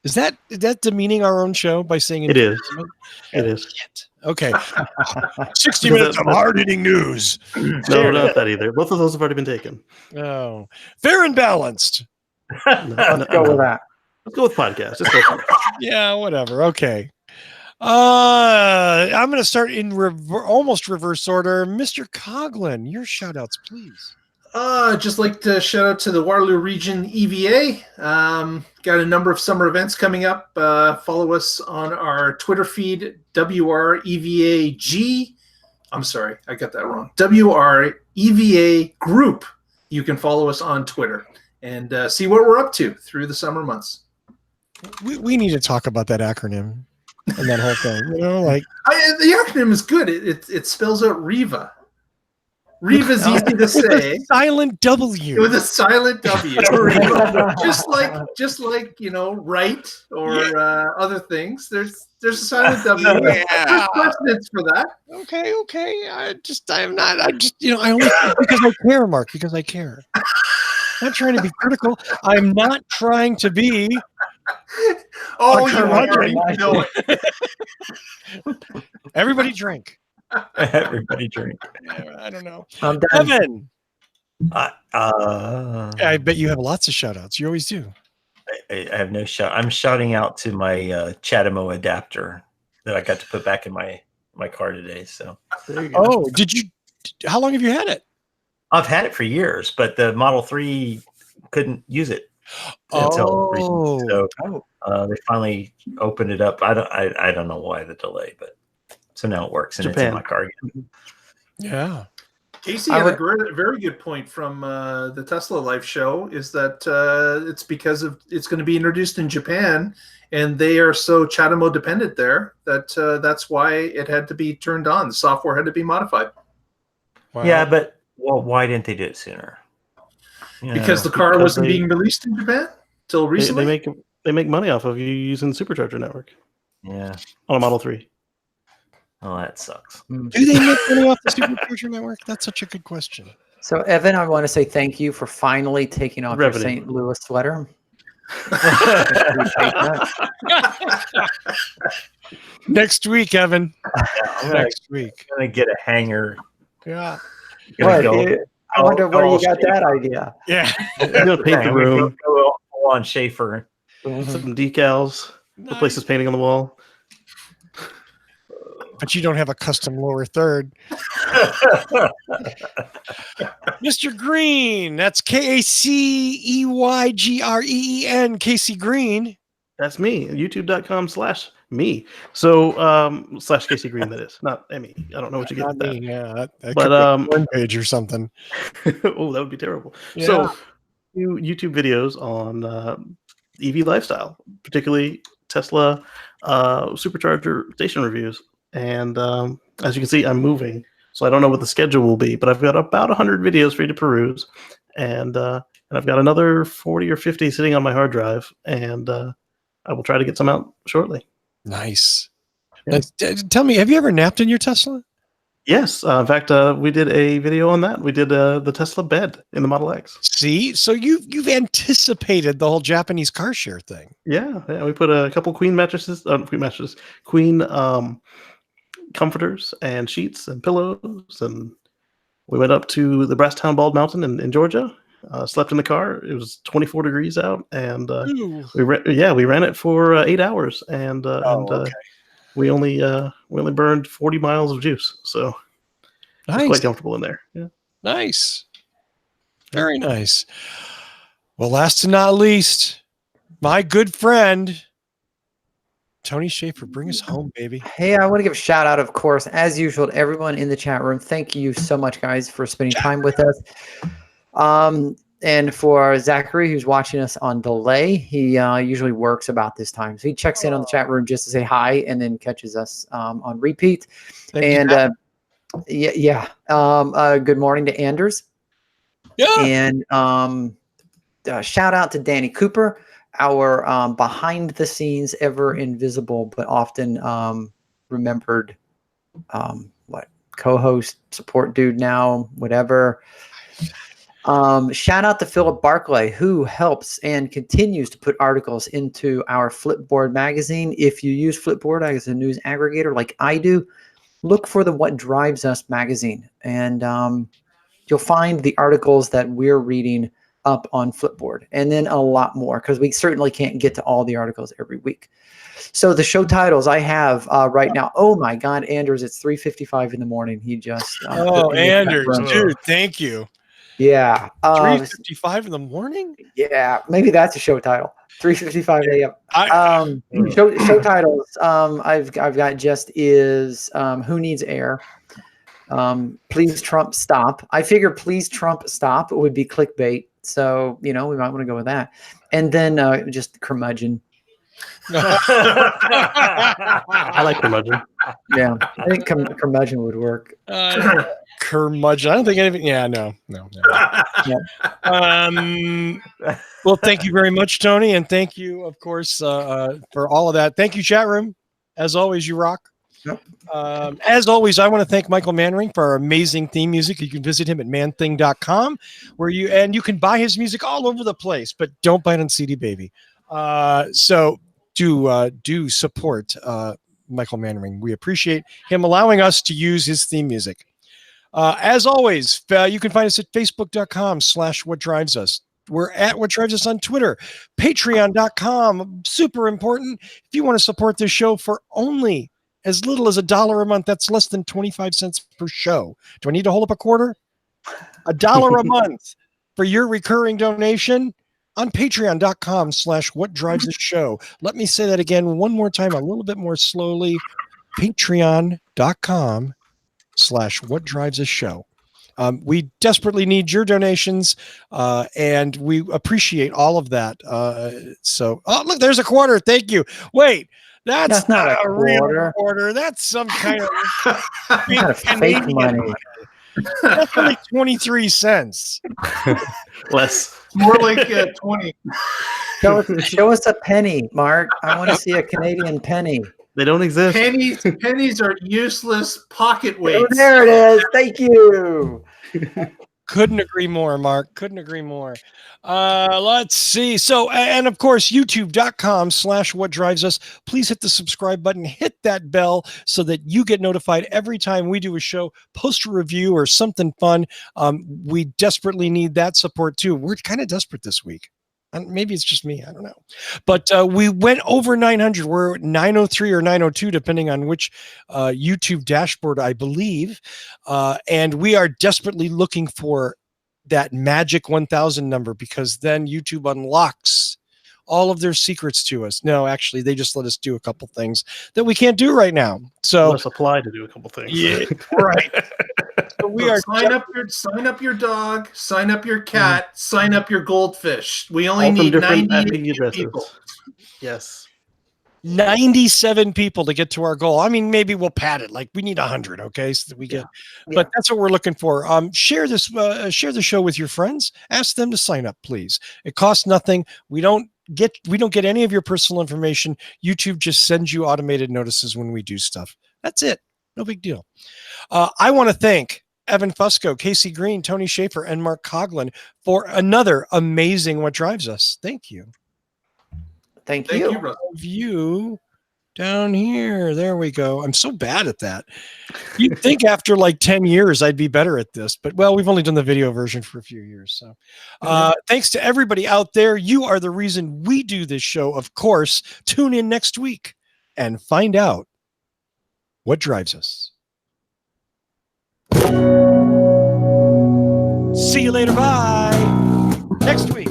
Is that demeaning our own show by saying It is. It is. Shit. Okay. 60 minutes of hard-hitting news. No, not that either. Both of those have already been taken. Oh, fair and balanced. Let's go with that. Let's go with podcast. Let's go with podcast. Yeah, whatever. Okay. I'm going to start in almost reverse order. Mr. Coughlin, your shout outs, please. Just like to shout out to the Waterloo Region EVA. Got a number of summer events coming up. Follow us on our Twitter feed, WREVAG. I'm sorry, I got that wrong. WREVA Group. You can follow us on Twitter and see what we're up to through the summer months. We need to talk about that acronym and that whole thing. You know, like the acronym is good. It spells out REVA. REVA's easy to say. Silent W. With a silent W. just like right or other things. There's a silent W. Yeah. There's precedence for that. Okay. I only because I care, Mark, because I care. I'm not trying to be critical. I'm not trying to be. Oh, you know it. Everybody drink. Everybody drink. I don't know. I'm done. Evan. I bet you have lots of shout outs. You always do. I have no shout. I'm shouting out to my Chatamo adapter that I got to put back in my car today. So There you go. Oh, did you? How long have you had it? I've had it for years, but the Model 3 couldn't use it until recently. So they finally opened it up. I don't know why the delay, but So now it works, and Japan. it's in my car again. Yeah. Casey had a very good point from the Tesla Life show, is that it's because it's going to be introduced in Japan, and they are so CHAdeMO dependent there that that's why it had to be turned on. The software had to be modified. Wow. Yeah, but why didn't they do it sooner? Because the car wasn't being released in Japan till recently. They make money off of you using the Supercharger network. Yeah. On a Model 3. Oh, that sucks. Do they make money off the Supercharger network? That's such a good question. So, Evan, I want to say thank you for finally taking off your St. Louis sweater. Next week, Evan. Next week. I'm gonna get a hanger. Yeah. I wonder where you got that idea. Yeah. Paint the room. Go on Schaefer. Some decals. Nice. Replace his painting on the wall. But you don't have a custom lower third. Mr. Green. That's KACEYGREEN. Casey Green. That's me. YouTube.com/me. So / Casey Green, that is. Not Emmy. I don't know what you get with that. Yeah. That but one page or something. Oh, that would be terrible. Yeah. So do YouTube videos on EV lifestyle, particularly Tesla supercharger station reviews. And as you can see, I'm moving, so I don't know what the schedule will be, but I've got about 100 videos for you to peruse, and I've got another 40 or 50 sitting on my hard drive, and I will try to get some out shortly. Nice. Yeah. Tell me, have you ever napped in your Tesla? Yes. In fact, we did a video on that. We did the Tesla bed in the Model X. See, so you've anticipated the whole Japanese car share thing. Yeah. We put a couple queen queen comforters and sheets and pillows, and we went up to the Brasstown Bald Mountain in Georgia. Slept in the car. It was 24 degrees out, and we ran it for 8 hours, and we only burned 40 miles of juice, so it's quite comfortable in there. Yeah, nice, very nice. Well, last and not least, my good friend Tony Schaefer, bring us home, baby. Hey, I want to give a shout out, of course, as usual, to everyone in the chat room. Thank you so much, guys, for spending time with us. And for Zachary, who's watching us on delay, he usually works about this time. So he checks in on the chat room just to say hi and then catches us on repeat. Good morning to Anders. Yeah. And shout out to Danny Cooper, our behind the scenes, ever invisible, but often remembered co-host, support dude now, whatever. Shout out to Philip Barclay, who helps and continues to put articles into our Flipboard magazine. If you use Flipboard as a news aggregator like I do, look for the What Drives Us magazine, and you'll find the articles that we're reading up on Flipboard, and then a lot more, because we certainly can't get to all the articles every week. So the show titles I have right now. Oh my God, Anders! It's 3:55 in the morning. He just Anders, dude, thank you. Yeah, 3:55 in the morning. Yeah, maybe that's a show title. 3:55 a.m. Show titles. I've got just is Who Needs Air? Please Trump Stop. I figure Please Trump Stop would be clickbait, so we might want to go with that. And then just curmudgeon. I like curmudgeon. Yeah, I think curmudgeon would work. Curmudgeon. I don't think anything. Yeah, no. Yeah. Well, thank you very much, Tony, and thank you, of course, for all of that. Thank you, chat room. As always, you rock. Yep. As always, I want to thank Michael Mannering for our amazing theme music. You can visit him at manthing.com, where you can buy his music all over the place, but don't buy it on CD Baby. So do support Michael Mannering. We appreciate him allowing us to use his theme music. As always, you can find us at facebook.com/whatdrivesus. We're at What Drives Us on Twitter, patreon.com. Super important. If you want to support this show for only as little as $1 a month, that's less than 25 cents per show. Do I need to hold up a quarter? $1 a month for your recurring donation on patreon.com/whatdrivesusshow. Let me say that again one more time, a little bit more slowly. patreon.com/whatdrivesusshow. We desperately need your donations, and we appreciate all of that. Oh, look, there's a quarter. Thank you. Wait, that's not a real quarter. That's some kind of big fake money. That's only 23 cents. Less. More like 20. Show us a penny, Mark. I want to see a Canadian penny. They don't exist. Pennies are useless pocket weights. Oh, there it is. Thank you. Couldn't agree more, Mark. Couldn't agree more. Let's see. So, and of course, youtube.com/whatdrivesus. Please hit the subscribe button, hit that bell so that you get notified every time we do a show, post a review or something fun. We desperately need that support too. We're kind of desperate this week. Maybe it's just me. I don't know. But we went over 900. We're at 903 or 902, depending on which YouTube dashboard, I believe. And we are desperately looking for that magic 1,000 number, because then YouTube unlocks all of their secrets to us. No, actually, they just let us do a couple things that we can't do right now. So let's apply to do a couple things. Yeah, right. So we are sign up your dog, sign up your cat, sign up your goldfish. We only need 98 people. Yes. 97 people to get to our goal. I mean, maybe we'll pad it. Like we need 100, okay, so that we get. But that's what we're looking for. Share the show with your friends. Ask them to sign up, please. It costs nothing. We don't get any of your personal information. YouTube just sends you automated notices when we do stuff. That's it. No big deal. I want to thank Evan Fusco, Casey Green, Tony Schaefer, and Mark Coughlin for another amazing What Drives Us. Thank you. Thank you. You down here. There we go. I'm so bad at that. You'd think after like 10 years I'd be better at this, but well, we've only done the video version for a few years. So thanks to everybody out there. You are the reason we do this show. Of course, tune in next week and find out what drives us. See you later. Bye. Next week.